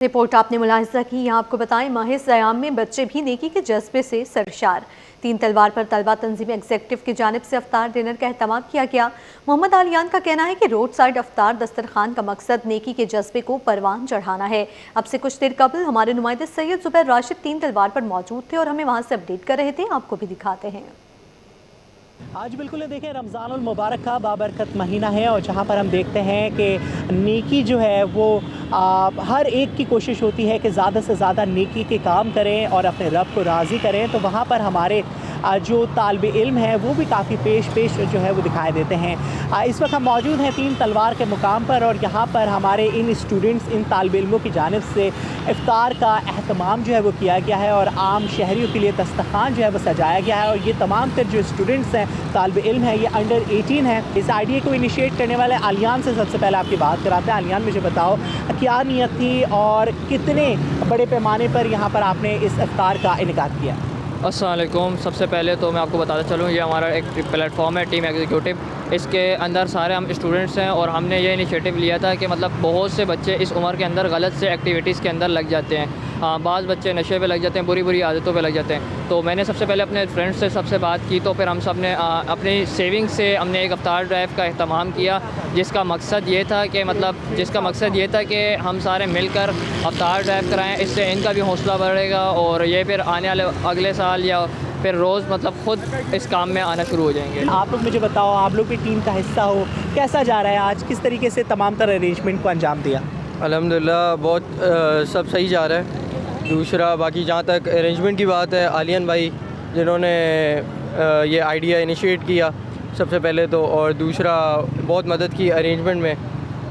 Report آپ نے ملاحظہ کی، یہاں آپ کو بتائیں ماہ صیام میں بچے بھی نیکی کے جذبے سے سرشار۔ تین تلوار پر طلبہ تنظیم ایگزیکٹو کی جانب سے افطار ڈنر کا اہتمام کیا گیا۔ محمد علیان کا کہنا ہے کہ روڈ سائیڈ افطار دسترخوان کا مقصد نیکی کے جذبے کو پروان چڑھانا ہے۔ اب سے کچھ دیر قبل ہمارے نمائندے سید زبیر راشد تین تلوار پر موجود تھے اور ہمیں وہاں سے اپڈیٹ کر رہے تھے، آپ کو بھی دکھاتے ہیں۔ آج بالکل دیکھیں رمضان المبارک کا بابرکت مہینہ ہے اور جہاں پر ہم دیکھتے ہیں کہ نیکی جو ہے وہ ہر ایک کی کوشش ہوتی ہے کہ زیادہ سے زیادہ نیکی کے کام کریں اور اپنے رب کو راضی کریں، تو وہاں پر ہمارے جو طالب علم ہیں وہ بھی کافی پیش جو ہے وہ دکھائی دیتے ہیں۔ اس وقت ہم موجود ہیں تین تلوار کے مقام پر اور یہاں پر ہمارے ان اسٹوڈنٹس، ان طالب علموں کی جانب سے افطار کا اہتمام جو ہے وہ کیا گیا ہے اور عام شہریوں کے لیے دسترخوان جو ہے وہ سجایا گیا ہے، اور یہ تمام تر جو اسٹوڈنٹس ہیں، طالب علم ہیں، یہ انڈر 18 ہیں۔ اس آئیڈیا کو انیشیٹ کرنے والے علیان سے سب سے پہلے آپ کی بات کراتے ہیں۔ علیان، مجھے بتاؤ کیا نیت تھی اور کتنے بڑے پیمانے پر یہاں پر آپ نے اس افطار کا انعقاد کیا؟ السلام علیکم۔ سب سے پہلے تو میں آپ کو بتاتا چلوں، یہ ہمارا ایک پلیٹ فارم ہے ٹیم ایگزیکیوٹیو، اس کے اندر سارے ہم اسٹوڈنٹس ہیں اور ہم نے یہ انیشیٹو لیا تھا کہ مطلب بہت سے بچے اس عمر کے اندر غلط سے ایکٹیویٹیز کے اندر لگ جاتے ہیں۔ بعض بچے نشے پہ لگ جاتے ہیں، بری عادتوں پہ لگ جاتے ہیں۔ تو میں نے سب سے پہلے اپنے فرینڈس سے سب سے بات کی، تو پھر ہم سب نے اپنی سیونگ سے ہم نے ایک افطار ڈرائیو کا اہتمام کیا، جس کا مقصد یہ تھا کہ ہم سارے مل کر افطار ڈرائیو کرائیں۔ اس سے ان کا بھی حوصلہ بڑھے گا اور یہ پھر آنے والے اگلے سال یا پھر روز مطلب خود اس کام میں آنا شروع ہو جائیں گے۔ آپ لوگ مجھے بتاؤ، آپ لوگ بھی ٹیم کا حصہ ہو، کیسا جا رہا ہے آج؟ کس طریقے سے تمام تر ارینجمنٹ کو انجام دیا؟ الحمدللہ بہت سب صحیح جا رہا ہے۔ دوسرا باقی جہاں تک ارینجمنٹ کی بات ہے، علیان بھائی جنہوں نے یہ آئیڈیا انیشیٹ کیا سب سے پہلے تو، اور دوسرا بہت مدد کی ارینجمنٹ میں۔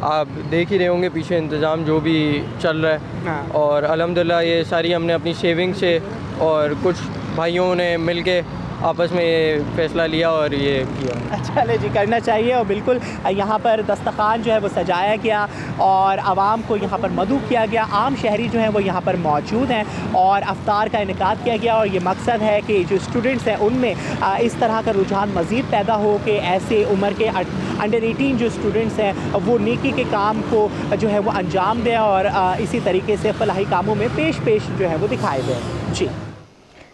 آپ دیکھ ہی رہے ہوں گے پیچھے انتظام جو بھی چل رہا ہے، اور الحمدللہ یہ ساری ہم نے اپنی سیونگ سے اور کچھ بھائیوں نے مل کے آپس میں یہ فیصلہ لیا اور یہ کیا۔ چلے جی، کرنا چاہیے۔ اور بالکل یہاں پر دسترخوان جو ہے وہ سجایا گیا اور عوام کو یہاں پر مدعو کیا گیا، عام شہری جو ہیں وہ یہاں پر موجود ہیں اور افطار کا انعقاد کیا گیا، اور یہ مقصد ہے کہ جو اسٹوڈنٹس ہیں ان میں اس طرح کا رجحان مزید پیدا ہو کہ ایسے عمر کے انڈر 18 جو اسٹوڈنٹس ہیں وہ نیکی کے کام کو جو ہے وہ انجام دیں اور اسی طریقے سے فلاحی کاموں میں پیش جو ہے وہ دکھائے دیں۔ جی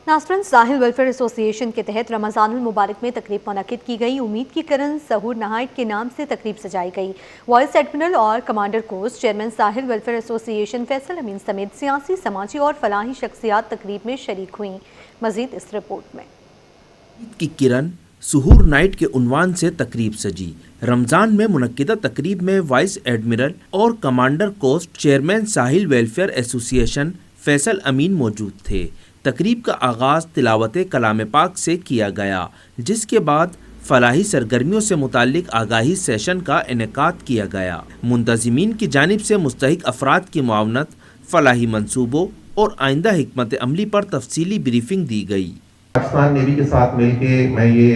ناظرین، ساحل ویلفیئر ایسوسی ایشن کے تحت رمضان المبارک میں تقریب منعقد کی گئی۔ امید کی کرن سحور نہائٹ کے نام سے تقریب سجائی گئی۔ وائس ایڈمرل اور کمانڈر کوسٹ چیئرمین ساحل ویلفیئر ایسوسی ایشن فیصل امین سمیت سیاسی، سماجی اور فلاحی شخصیات تقریب میں شریک ہوئیں۔ مزید اس رپورٹ میں۔ امید کی کرن سحور نائٹ کے عنوان سے تقریب سجی۔ رمضان میں منعقدہ تقریب میں وائس ایڈمرل اور کمانڈر کوسٹ چیئرمین ساحل ویلفیئر ایسوسی ایشن فیصل امین موجود تھے۔ تقریب کا آغاز تلاوت کلام پاک سے کیا گیا، جس کے بعد فلاحی سرگرمیوں سے متعلق آگاہی سیشن کا انعقاد کیا گیا۔ منتظمین کی جانب سے مستحق افراد کی معاونت، فلاحی منصوبوں اور آئندہ حکمت عملی پر تفصیلی بریفنگ دی گئی۔ پاکستان نیوی کے ساتھ مل کے میں یہ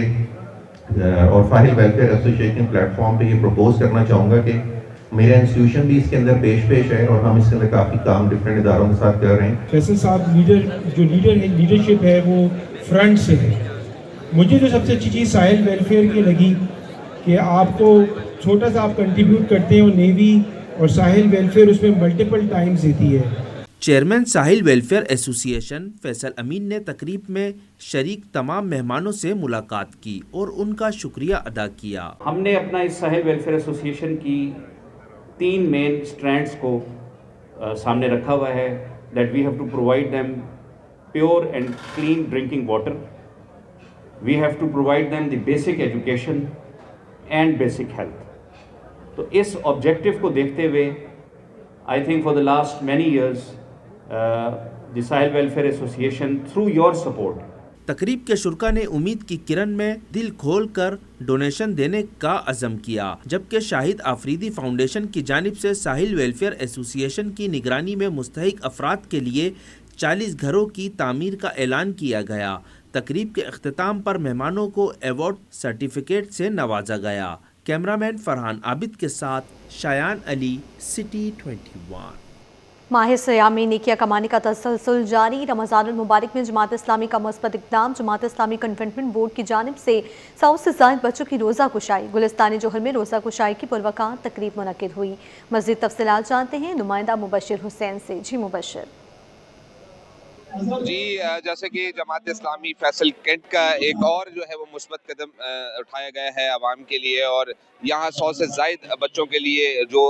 اور ساحل ویلفیئر ایسوسی ایشن پلیٹ فارم پہ یہ پروپوز کرنا چاہوں گا کہ میرا انسٹیٹیوشن بھی اس کے اندر پیش ہے اور ہم اس کے اندر کافی کام ڈفرینٹ اداروں کے ساتھ کر رہے ہیں۔ فیصل صاحب لیڈرشپ ہے وہ فرنٹ سے ہے۔ مجھے جو سب سے اچھی چیز ساحل ویلفیئر کی لگی کہ آپ کو چھوٹا سا آپ کنٹریبیوٹ کرتے ہیں اور نیوی اور ساحل ویلفیئر اس میں ملٹیپل ٹائمز دیتی ہے۔ چیئرمین ساحل ویلفیئر ایسوسی ایشن فیصل امین نے تقریب میں شریک تمام مہمانوں سے ملاقات کی اور ان کا شکریہ ادا کیا۔ ہم نے اپنا اس ساحل ویلفیئر ایسوسی ایشن کی 3 مین اسٹرینڈس کو سامنے رکھا ہوا ہے، that we have to provide them pure and clean drinking water, we have to provide them the basic education and basic health. تو اس آبجیکٹو کو دیکھتے ہوئے I think for the last many years the Sahil welfare association through your support. تقریب کے شرکا نے امید کی کرن میں دل کھول کر ڈونیشن دینے کا عزم کیا، جبکہ شاہد آفریدی فاؤنڈیشن کی جانب سے ساحل ویلفیئر ایسوسی ایشن کی نگرانی میں مستحق افراد کے لیے 40 گھروں کی تعمیر کا اعلان کیا گیا۔ تقریب کے اختتام پر مہمانوں کو ایوارڈ سرٹیفکیٹ سے نوازا گیا۔ کیمرامین فرحان عابد کے ساتھ شایان علی، سٹی 21۔ माह सयाम में नेकिया कमाने का तसलसल जारी। रमज़ानुल मुबारक में जमात इस्लामी का मुस्बत इक़दाम। जमात इस्लामी कन्वेंटमेंट बोर्ड की जानिब से 100 से ज़ायद बच्चों की रोज़ा कुशाई। गुलिस्तान जोहर में रोज़ा कुशाई की पुरवकार तकरीब मुनक्किद हुई। मज़ीद तफसीलात जानते हैं नुमाइंदा मुबशिर हुसैन से। जी मुबशिर। जी, जैसे कि जमात इस्लामी फैसल कैंट का एक और जो है वो मुस्बत कदम उठाया गया है आवाम के लिए, और यहाँ 100 से ज़ायद बच्चों के लिए जो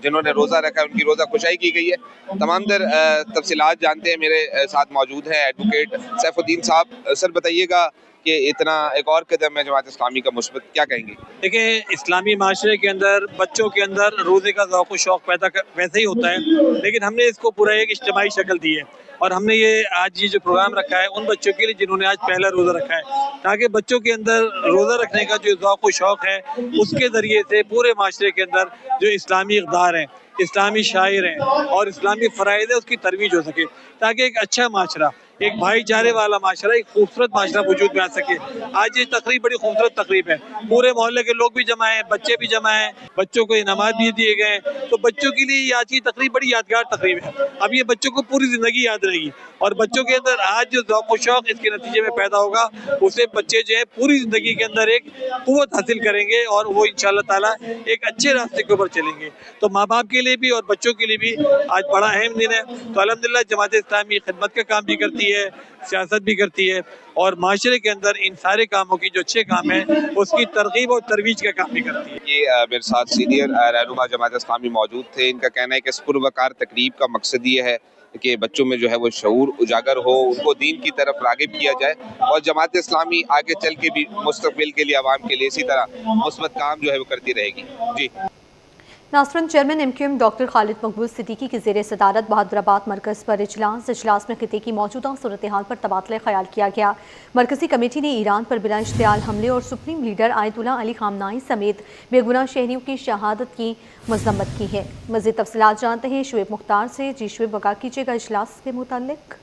जिन्होंने रोज़ा रखा है उनकी रोज़ा कुशाई की गई है। तमाम तर तफसीलात जानते हैं, मेरे साथ मौजूद हैं एडवोकेट सैफुद्दीन साहब। सर बताइएगा कि इतना एक और कदम है जमात इस्लामी का मुस्बत, क्या कहेंगे? देखिए, इस्लामी माशरे के अंदर बच्चों के अंदर रोज़े का ज़ौक़ शौक़ वैसे ही होता है, लेकिन हमने इसको पूरा एक इज्तिमाई शक्ल दी है। और हमने आज ये जो प्रोग्राम रखा है उन बच्चों के लिए जिन्होंने आज पहला रोज़ा रखा है, ताकि बच्चों के अंदर रोज़ा रखने का जो ज़ौक़ शौक़ है उसके ज़रिए से पूरे माशरे के अंदर जो इस्लामी इक़दार हैं, इस्लामी शायर हैं और इस्लामी फ़राइज़ है उसकी तरवीज हो सके, ताकि एक अच्छा माशरा, एक भाईचारे वाला माशरा, एक खूबसूरत माशरा वजूद में आ सके। आज ये तकरीब बड़ी खूबसूरत तकरीब है, पूरे मोहल्ले के लोग भी जमा हैं, बच्चे भी जमा हैं, बच्चों को इनामात भी दिए गए हैं। तो बच्चों के लिए आज की तकरीब बड़ी यादगार तकरीब है। अब ये बच्चों को पूरी ज़िंदगी याद रहेगी, और बच्चों के अंदर आज जो ज़ौक़ शौक़ इसके नतीजे में पैदा होगा, उससे बच्चे जो है पूरी ज़िंदगी के अंदर एक क़ुव्वत हासिल करेंगे और वो इंशाअल्लाह ताला एक अच्छे रास्ते के ऊपर चलेंगे। तो माँ बाप के लिए भी और बच्चों के लिए भी आज बड़ा अहम दिन है। तो अल्हम्दुलिल्लाह जमात इस्लामी खिदमत का काम भी करती है, सियासत भी करती है, और माशरे के अंदर इन सारे कामों की जो अच्छे काम हैं उसकी तरगीब और तरवीज का काम भी करती है। ये मेरे साथ सीनियर रहनुमा जमात इस्लामी मौजूद थे। इनका कहना है कि इस पुरवकार तकरीब का मकसद ये है कि बच्चों में जो है वो शऊर उजागर हो, उनको दीन की तरफ रागिब किया जाए, और जमात इस्लामी आगे चल के भी मुस्तक़बिल के लिए आवाम के लिए इसी तरह मुस्बत काम जो है वो करती रहेगी। जी। नासरन चेयरमैन MQM डॉक्टर खालिद मकबूल सिद्दीकी की ज़ेर सदारत बहादुराबाद मरकज़ पर इजलास में खिते की मौजूदा सूरत हाल पर तबादला ख्याल किया गया। मरकज़ी कमेटी ने ईरान पर बिला इश्तियाल हमले और सुप्रीम लीडर आयतुल्लाह अली ख़ामनाई समेत बेगुनाह शहरियों की शहादत की मज़म्मत की है। मज़ीद तफसीलात जानते हैं शुएब मुख्तार से। जी शुएब, वक़ा कीजिएगा इजलास के मुताल्लिक।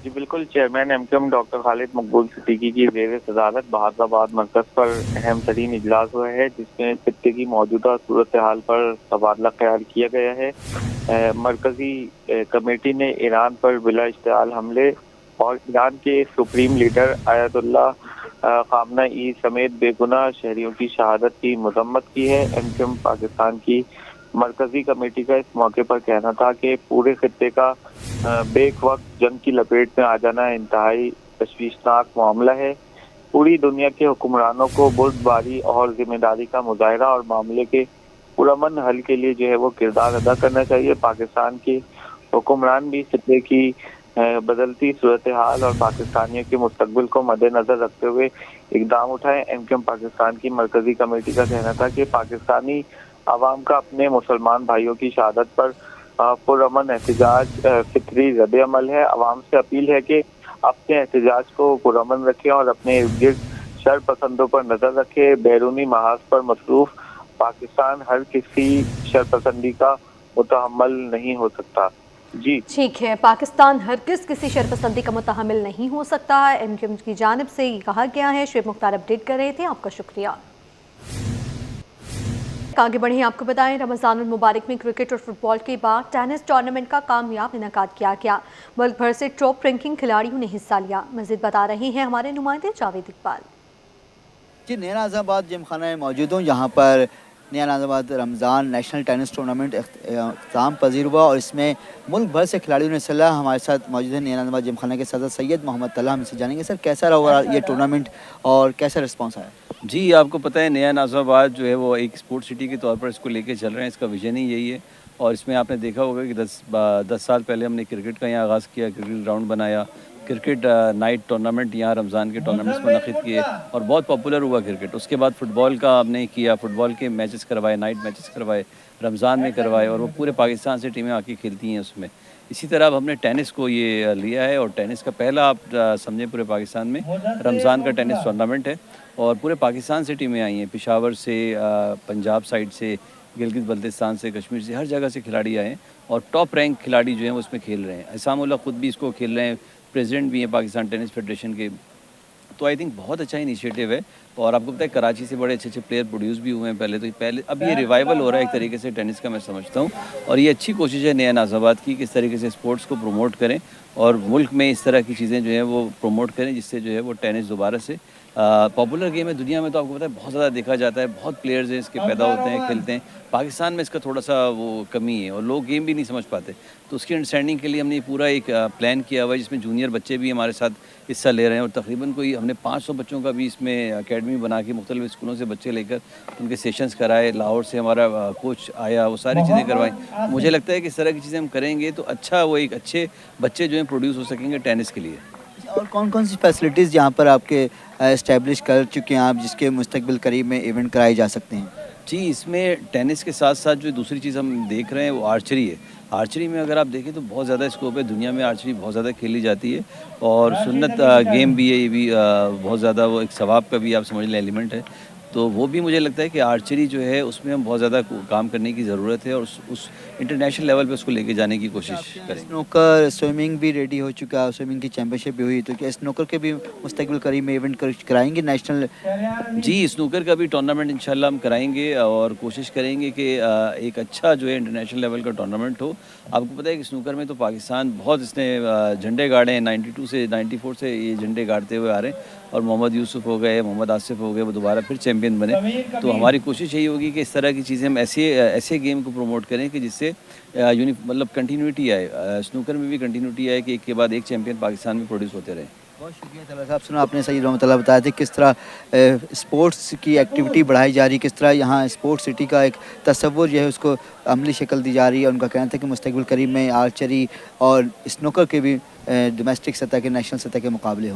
जी बिल्कुल, चेयरमैन MQM डॉक्टर खालिद मकबूल सिद्दीकी की ज़ेर सदारत बहादुराबाद मरकज़ पर अहम तरीन इजलास हुआ है, जिसमें खित्ते की मौजूदा सूरत हाल पर तबादला ख्याल किया गया है। मरकज़ी कमेटी ने ईरान पर बिला इश्तियाल हमले और ईरान के सुप्रीम लीडर आयतुल्लाह ख़ामनाई समेत बेगुनाह शहरियों की शहादत की मज़म्मत की है। MQM पाकिस्तान की मरकज़ी कमेटी का इस मौके पर कहना था कि पूरे खित्ते का बेक वक्त जंग की लपेट में आ जाना इंतहाई तशवीशनाक मामला है। पूरी दुनिया के हुक्मरानों को बुर्दबारी और जिम्मेदारी का मुजाहरा और मामले के पुरअमन हल के लिए जो है वो किरदार अदा करना चाहिए। पाकिस्तान के हुक्मरान भी खित्ते की बदलती सूरत हाल और पाकिस्तानियों के मुस्तकबिल को मद्देनजर रखते हुए इकदाम उठाए। MQM पाकिस्तान की मरकज़ी कमेटी का कहना था कि पाकिस्तानी आवाम का अपने मुसलमान भाइयों की शहादत पर पुरअमन एहतजाज फितरी रद्द अमल है। आवाम से अपील है कि अपने एहतजाज को पुरअमन रखें और अपने इर्द गिर्द शर पसंदों पर नजर रखें। बैरूनी महाज पर मसरूफ पाकिस्तान हर किसी शर पसंदी का मुतहम्मल नहीं हो सकता। जी ठीक है, पाकिस्तान हरगिज़ किसी शरपसंदी का मुतहम्मिल नहीं हो सकता है, MQM की जानिब से ये कहा गया है। शुएब मुख्तार अपडेट कर रहे थे, आपका शुक्रिया। आगे बढ़े, आपको बताएं रमज़ानुल मुबारक में क्रिकेट और फुटबॉल के बाद टेनिस टूर्नामेंट का कामयाब इनेकाद किया गया। मुल्क भर से टॉप रैंकिंग खिलाड़ियों ने हिस्सा लिया। मज़ीद बता रहे हैं हमारे नुमाइंदे जावेद इकबाल। जी, नया नाज़ाबाद जिमखाना में मौजूद हूँ, यहाँ पर नया Nazabad Ramzan national tennis tournament इख्तिताम पजीर हुआ और इसमें मुल्क भर से खिलाड़ियों ने हिस्सा लिया। हमारे साथ मौजूद है नया नाज़ाबाद जिमखाना के सदर सैयद मोहम्मद तल्हा। हमसे जानेंगे सर कैसा रहा ये टूर्नामेंट और कैसा रिस्पॉन्स आया। जी, आपको पता है नया नाज़ाबाद जो है वो एक स्पोर्ट्स सिटी के तौर पर इसको लेके चल रहे हैं। इसका विजन ही यही है, और इसमें आपने देखा होगा कि 10 साल पहले हमने क्रिकेट का यहाँ आगाज़ किया, क्रिकेट ग्राउंड बनाया, क्रिकेट नाइट टूर्नामेंट यहाँ रमज़ान के टूर्नामेंट्स मुनक़िद किए और बहुत पॉपुलर हुआ क्रिकेट। उसके बाद फ़ुटबॉल का हमने किया, फ़ुटबॉल के मैचेस करवाए, नाइट मैचेस करवाए, रमज़ान में करवाए, और वो पूरे पाकिस्तान से टीमें आके खेलती हैं उसमें। इसी तरह अब हमने टेनिस को ये लिया है, और टेनिस का पहला आप समझें पूरे पाकिस्तान में रमज़ान का टेनिस टूर्नामेंट है, और पूरे पाकिस्तान से टीमें आई हैं, पेशावर से, पंजाब साइड से, गिलगित बल्तिस्तान से, कश्मीर से, हर जगह से खिलाड़ी आए हैं, और टॉप रैंक खिलाड़ी जो हैं उसमें खेल रहे हैं। अहसामुल्लाह ख़ुद भी इसको खेल रहे हैं, प्रेसिडेंट भी हैं पाकिस्तान टेनिस फेडरेशन के। तो आई थिंक बहुत अच्छा इनिशिएटिव है। और आपको पता है कराची से बड़े अच्छे अच्छे प्लेयर प्रोड्यूस भी हुए हैं पहले अब ये रिवाइवल हो रहा है एक तरीके से टेनिस का, मैं समझता हूँ। और ये अच्छी कोशिश है नया नाज़ाबाद की, किस तरीके से स्पोर्ट्स को प्रमोट करें और मुल्क में इस तरह की चीज़ें जो है वो प्रमोट करें, जिससे जो है वो टेनिस दोबारा से पॉपुलर गेम है दुनिया में। तो आपको पता है बहुत ज़्यादा देखा जाता है, बहुत प्लेयर्स हैं इसके पैदा होते हैं, खेलते हैं। पाकिस्तान में इसका थोड़ा सा वो कमी है और लोग गेम भी नहीं समझ पाते। तो उसकी अंडरस्टैंडिंग के लिए हमने पूरा एक प्लान किया हुआ है, जिसमें जूनियर बच्चे भी हमारे साथ हिस्सा ले रहे हैं। और तकरीबन कोई हमने 500 बच्चों का भी इसमें अकेडमी बना के मुख्तलिफ स्कूलों से बच्चे लेकर उनके सेशंस कराए। लाहौर से हमारा कोच आया, वो सारी चीज़ें करवाई। मुझे लगता है कि इस तरह की चीज़ें हम करेंगे तो अच्छा वो एक अच्छे बच्चे जो हैं प्रोड्यूस हो सकेंगे टेनिस के लिए। और कौन कौन सी फैसिलिटीज़ यहाँ पर आपके इस्टेब्लिश कर चुके हैं आप, जिसके मुस्तकबिल करीब में इवेंट कराए जा सकते हैं? जी, इसमें टेनिस के साथ साथ जो दूसरी चीज़ हम देख रहे हैं वो आर्चरी है। आर्चरी में अगर आप देखें तो बहुत ज़्यादा स्कोप है, दुनिया में आर्चरी बहुत ज़्यादा खेली जाती है और सुन्नत गेम भी है, ये भी बहुत ज़्यादा वो एक सवाब का भी आप समझ लें एलिमेंट है। तो वो भी मुझे लगता है कि आर्चरी जो है उसमें हम बहुत ज़्यादा काम करने की ज़रूरत है और उस इंटरनेशनल लेवल पे उसको लेके जाने की कोशिश करें। स्नूकर स्विमिंग भी रेडी हो चुका है, स्विमिंग की चैंपियनशिप भी हुई, तो क्या स्नूकर के भी मुस्तकबिल करीब में इवेंट कराएंगे नेशनल? जी, स्नूकर का भी टूर्नामेंट इंशाल्लाह हम कराएंगे और कोशिश करेंगे कि एक अच्छा जो है इंटरनेशनल लेवल का टूर्नामेंट हो। आपको पता है कि स्नूकर में तो पाकिस्तान बहुत इसने झंडे गाड़े हैं, 92 से 94 से ये झंडे गाड़ते हुए आ रहे हैं। और मोहम्मद यूसुफ हो गए, मोहम्मद आसिफ हो गए, वो दोबारा फिर चैम्पियन बने। तो हमारी कोशिश यही होगी कि इस तरह की चीज़ें हम ऐसे गेम को प्रमोट करें कि जिससे मतलब कंटिन्यूटी आए, स्नूकर में भी कंटिन्यूटी आए कि एक के बाद एक चैम्पियन पाकिस्तान में प्रोड्यूस होते रहे। बहुत शुक्रिया तलत साहब। सुना आपने सही रहमतुल्लाह बताया था किस तरह स्पोर्ट्स की एक्टिविटी बढ़ाई जा रही है, किस तरह यहाँ स्पोर्ट्स सिटी का एक तस्वुर जो है उसको अमली शक्ल दी जा रही है। उनका कहना था कि मुस्तकबिल करीब में आर्चरी और स्नूकर के भी डोमेस्टिक सतह के, नेशनल सतह के मुकाबले हों।